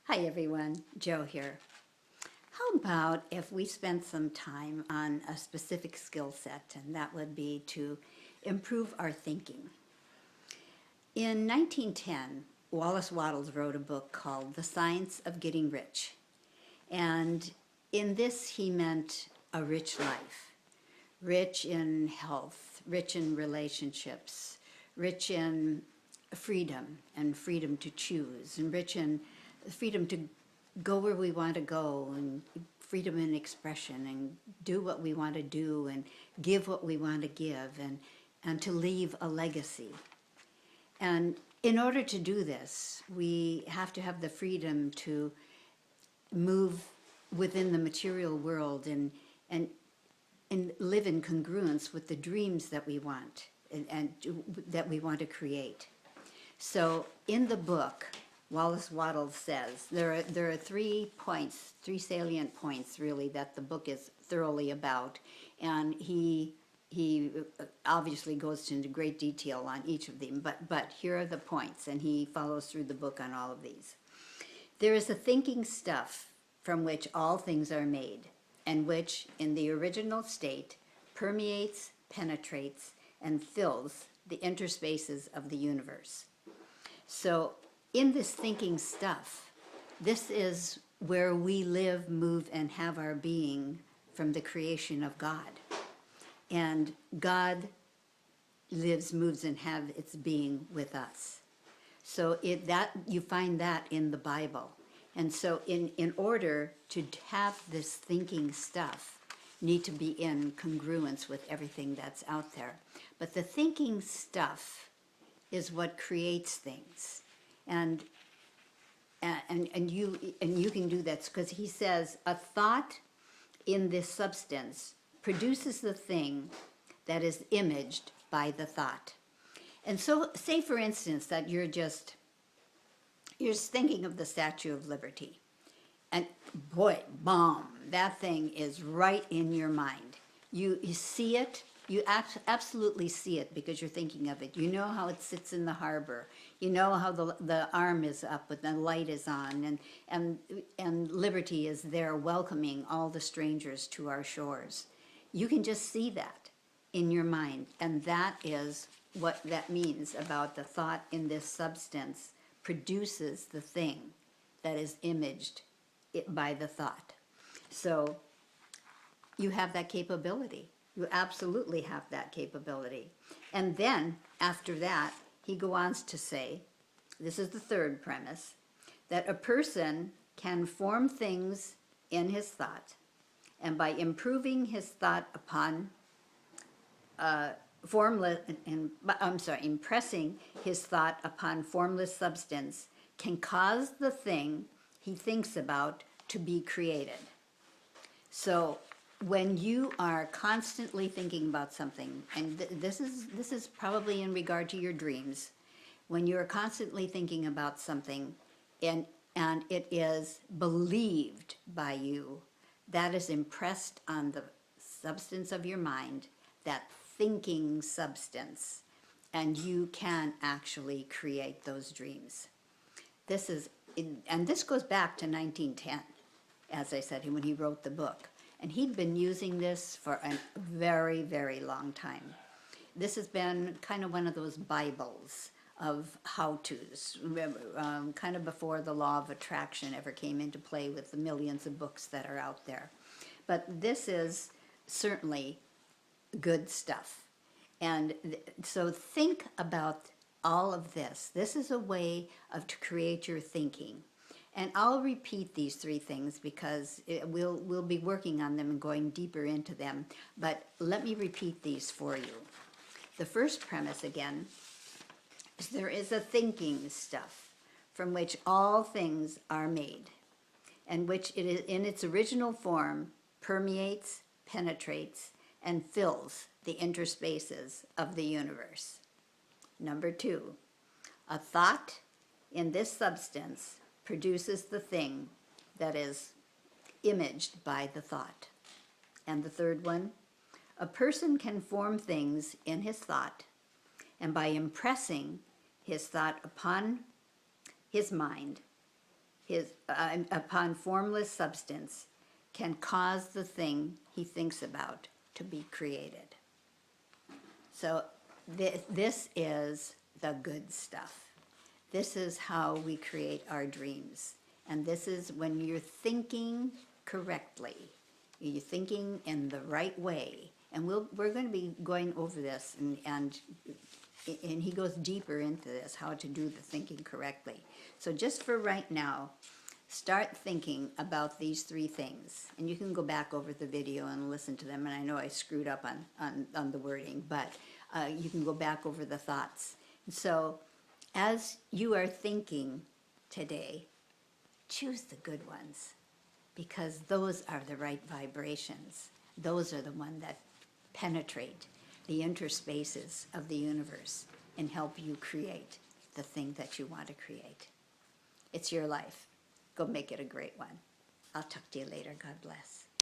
Hi everyone, Joe here. How about if we spent some time on a specific skill set, and that would be to improve our thinking. In 1910, Wallace Wattles wrote a book called The Science of Getting Rich. And in this, he meant a rich life, rich in health, rich in relationships, rich in freedom and freedom to choose, and rich in freedom to go where we want to go, and freedom in expression, and do what we want to do, and give what we want to give, and to leave a legacy. And in order to do this, we have to have the freedom to move within the material world and live in congruence with the dreams that we want and that we want to create. So in the book, Wallace Wattles says there are 3 points, 3 salient points really that the book is thoroughly about, and he obviously goes into great detail on each of them, but here are the points, and he follows through the book on all of these. There is a thinking stuff from which all things are made, and which, in the original state, permeates, penetrates, and fills the interspaces of the universe. So, in this thinking stuff, this is where we live, move, and have our being from the creation of God. And God lives, moves, and have its being with us. So you find that in the Bible. And so in order to have this thinking stuff, need to be in congruence with everything that's out there. But the thinking stuff is what creates things. And you can do that, because he says a thought in this substance produces the thing that is imaged by the thought. And so, say for instance that you're just thinking of the Statue of Liberty, and boy, bomb, that thing is right in your mind. You see it. You absolutely see it because you're thinking of it. You know how it sits in the harbor. You know how the arm is up, but the light is on, and Liberty is there welcoming all the strangers to our shores. You can just see that in your mind, and that is what that means about the thought in this substance produces the thing that is imaged by the thought. So you have that capability. You absolutely have that capability. And then, after that, he goes on to say, this is the third premise, that a person can form things in his thought, and by improving his thought upon impressing his thought upon formless substance, can cause the thing he thinks about to be created. So when you are constantly thinking about something, and this is probably in regard to your dreams, when you're constantly thinking about something and it is believed by you, that is impressed on the substance of your mind, that thinking substance, and you can actually create those dreams. And this goes back to 1910, as I said, when he wrote the book. And he'd been using this for a very, very long time. This has been kind of one of those Bibles of how-tos, kind of before the law of attraction ever came into play with the millions of books that are out there. But this is certainly good stuff. And so think about all of this. This is a way to create your thinking. And I'll repeat these 3 things because we'll be working on them and going deeper into them. But let me repeat these for you. The first premise, again, is there is a thinking stuff from which all things are made, and which it is in its original form permeates, penetrates, and fills the interspaces of the universe. Number 2, a thought in this substance produces the thing that is imaged by the thought. And the third one, a person can form things in his thought, and by impressing his thought upon his mind, upon formless substance can cause the thing he thinks about to be created. So this is the good stuff. This is how we create our dreams. And this is when you're thinking correctly, you're thinking in the right way. And we're going to be going over this, and he goes deeper into this, how to do the thinking correctly. So just for right now, start thinking about these three things. And you can go back over the video and listen to them. And I know I screwed up on the wording, but you can go back over the thoughts. So as you are thinking today, choose the good ones, because those are the right vibrations. Those are the ones that penetrate the interspaces of the universe and help you create the thing that you want to create. It's your life. Go make it a great one. I'll talk to you later. God bless.